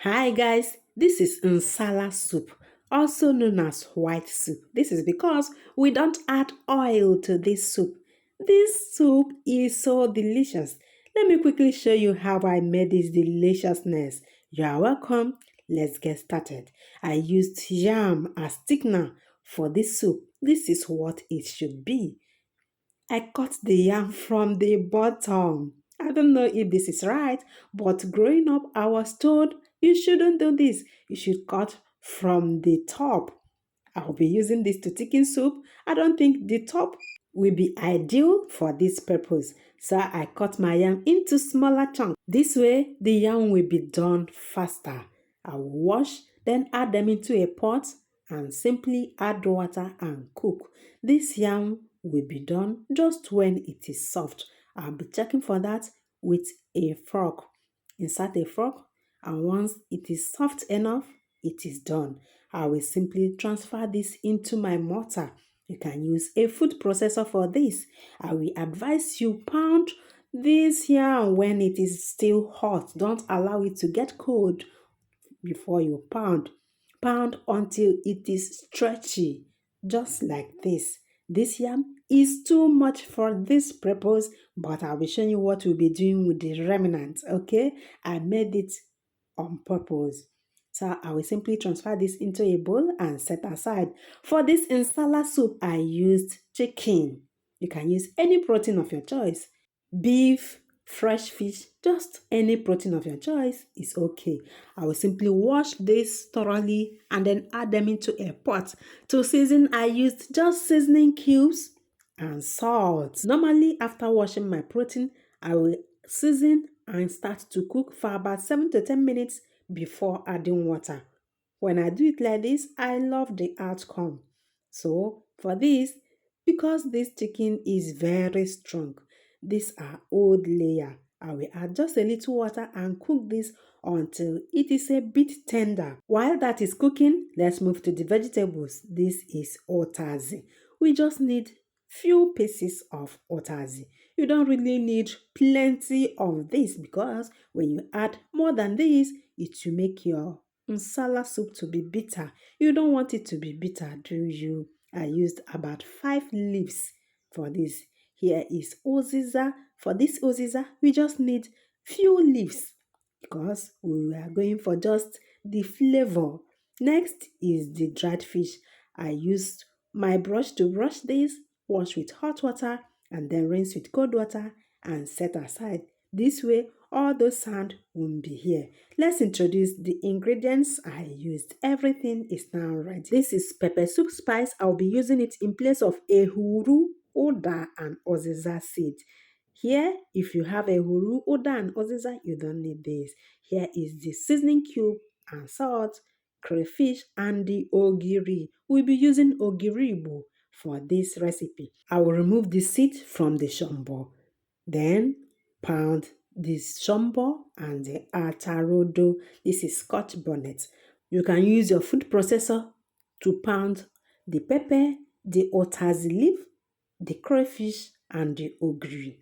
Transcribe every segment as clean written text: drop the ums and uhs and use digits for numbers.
Hi guys, this is Nsala soup, also known as white soup. This is because we don't add oil to this soup. This soup is so delicious. Let me quickly show you how I made this deliciousness. You are welcome. Let's get started. I used yam as thickener for this soup. This is what it should be. I cut the yam from the bottom. I don't know if this is right, but growing up, I was told you shouldn't do this. You should cut from the top. I'll be using this to thicken soup. I don't think the top will be ideal for this purpose. So I cut my yam into smaller chunks. This way, the yam will be done faster. I will wash, then add them into a pot and simply add water and cook. This yam will be done just when it is soft. I'll be checking for that with a fork. Insert a fork, and once it is soft enough, it is done. I will simply transfer this into my mortar. You can use a food processor for this. I will advise you pound this yam when it is still hot. Don't allow it to get cold before you pound. Pound until it is stretchy, just like this. This yam is too much for this purpose, but I'll be showing you what we'll be doing with the remnants, okay? I made it on purpose. So I will simply transfer this into a bowl and set aside. For this insala soup, I used chicken. You can use any protein of your choice. Beef, fresh fish, just any protein of your choice is okay. I will simply wash this thoroughly and then add them into a pot. To season, I used just seasoning cubes and salt. Normally, after washing my protein, I will season and start to cook for about 7 to 10 minutes before adding water. When I do it like this, I love the outcome. So, for this, because this chicken is very strong, these are old layer. I will add just a little water and cook this until it is a bit tender. While that is cooking, let's move to the vegetables. This is otazi. We just need few pieces of otazi. You don't really need plenty of this because when you add more than this, it will make your nsala soup to be bitter. You don't want it to be bitter, do you? I used about 5 leaves for this. Here is oziza. For this oziza, we just need few leaves because we are going for just the flavor. Next is the dried fish. I used my brush to brush this, wash with hot water, and then rinse with cold water and set aside. This way, all those sand won't be here. Let's introduce the ingredients I used. Everything is now ready. This is pepper soup spice. I'll be using it in place of ehuru, oda, and oziza seed. Here, if you have a huru, oda, and oziza, you don't need this. Here is the seasoning cube and salt, crayfish, and the ogiri. We'll be using ogiribo for this recipe. I will remove the seed from the shombo. Then pound the shombo and the atarodo. This is scotch bonnet. You can use your food processor to pound the pepper, the otazi leaf, the crayfish, and the ogiri.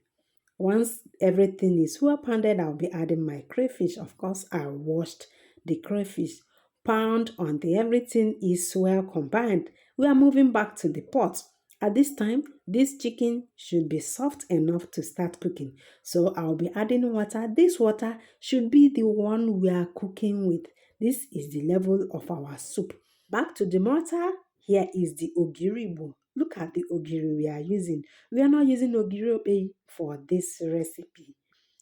Once everything is well pounded, I'll be adding my crayfish. Of course, I washed the crayfish. Pound until everything is well combined. We are moving back to the pot. At this time, this chicken should be soft enough to start cooking. So I'll be adding water. This water should be the one we are cooking with. This is the level of our soup. Back to the mortar. Here is the ogiribo. Look at the ogiri we are using. We are not using ogiri for this recipe.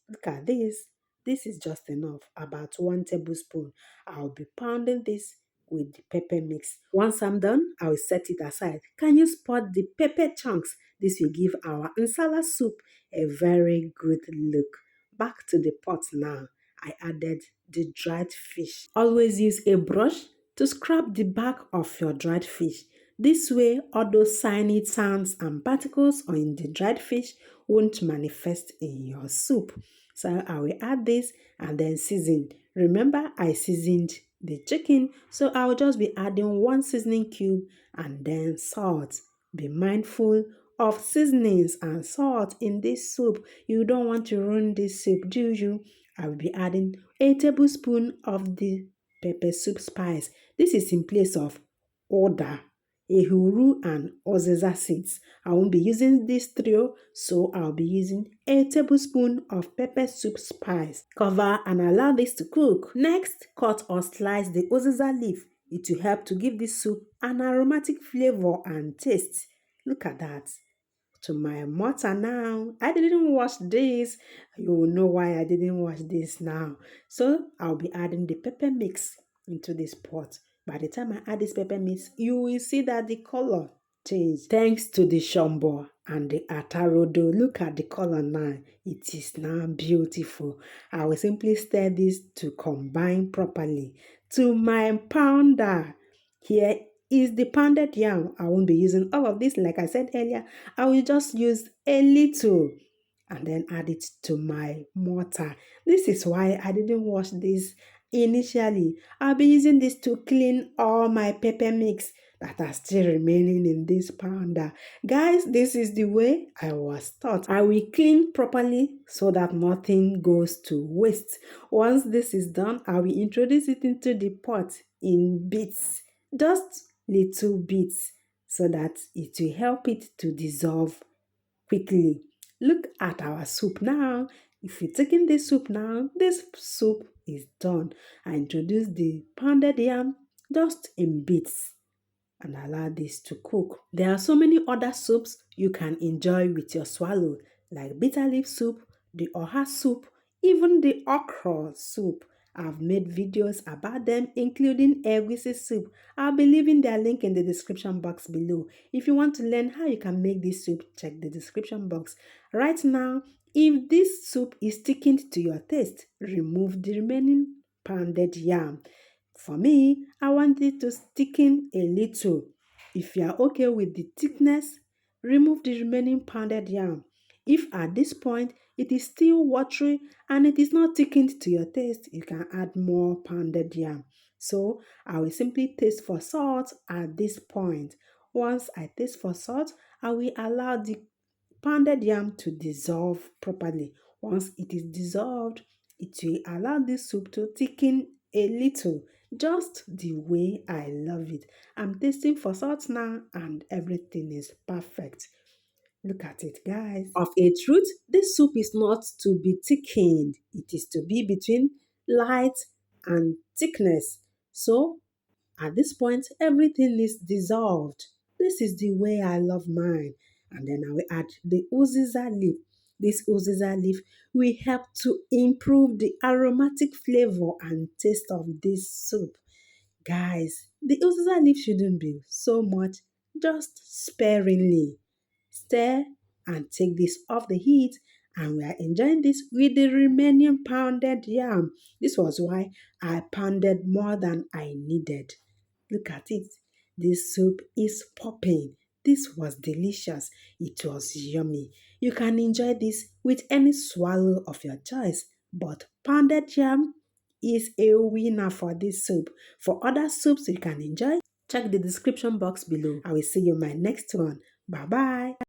Look at this. This is just enough, about 1 tablespoon. I'll be pounding this with the pepper mix. Once I'm done, I'll set it aside. Can you spot the pepper chunks? This will give our nsala soup a very good look. Back to the pot now. I added the dried fish. Always use a brush to scrub the back of your dried fish. This way, all those tiny sands and particles on the dried fish won't manifest in your soup. So I will add this and then season. Remember, I seasoned the chicken, so I will just be adding 1 seasoning cube and then salt. Be mindful of seasonings and salt in this soup. You don't want to ruin this soup, do you? I will be adding a tablespoon of the pepper soup spice. This is in place of oda, ehuru, and oziza seeds. I won't be using this trio, so I'll be using a tablespoon of pepper soup spice. Cover and allow this to cook. Next, cut or slice the oziza leaf. It will help to give this soup an aromatic flavor and taste. Look at that. To my mortar now. I didn't wash this. You will know why I didn't wash this now. So I'll be adding the pepper mix into this pot. By the time I add this pepper mix, you will see that the color changed. Thanks to the shombo and the atarodo. Look at the color now. It is now beautiful. I will simply stir this to combine properly. To my pounder, here is the pounded yam. I won't be using all of this like I said earlier. I will just use a little and then add it to my mortar. This is why I didn't wash this initially. I'll be using this to clean all my pepper mix that are still remaining in this pounder. Guys, this is the way I was taught. I will clean properly so that nothing goes to waste. Once this is done, I will introduce it into the pot in bits, just little bits, so that it will help it to dissolve quickly. Look at our soup now. If you take in this soup now, this soup is done. I introduce the pounded yam just in bits and allow this to cook. There are so many other soups you can enjoy with your swallow, like bitterleaf soup, the oha soup, even the okra soup. I've made videos about them, including egusi soup. I'll be leaving their link in the description box below. If you want to learn how you can make this soup, check the description box. Right now, if this soup is sticking to your taste, remove the remaining pounded yam. For me, I want it to thicken a little. If you are okay with the thickness, remove the remaining pounded yam. If at this point it is still watery and it is not thickened to your taste, you can add more pounded yam. So I will simply taste for salt at this point. Once I taste for salt, I will allow the pounded yam to dissolve properly. Once it is dissolved, it will allow this soup to thicken a little, just the way I love it. I'm tasting for salt now and everything is perfect. Look at it, guys. Of a truth, this soup is not to be thickened. It is to be between light and thickness. So at this point, everything is dissolved. This is the way I love mine. And then I will add the uziza leaf. This uziza leaf will help to improve the aromatic flavor and taste of this soup. Guys, the uziza leaf shouldn't be so much, just sparingly. Stir and take this off the heat, and we are enjoying this with the remaining pounded yam. This was why I pounded more than I needed. Look at it. This soup is popping. This was delicious. It was yummy. You can enjoy this with any swallow of your choice, but pounded yam is a winner for this soup. For other soups you can enjoy, check the description box below. I will see you in my next one. Bye bye.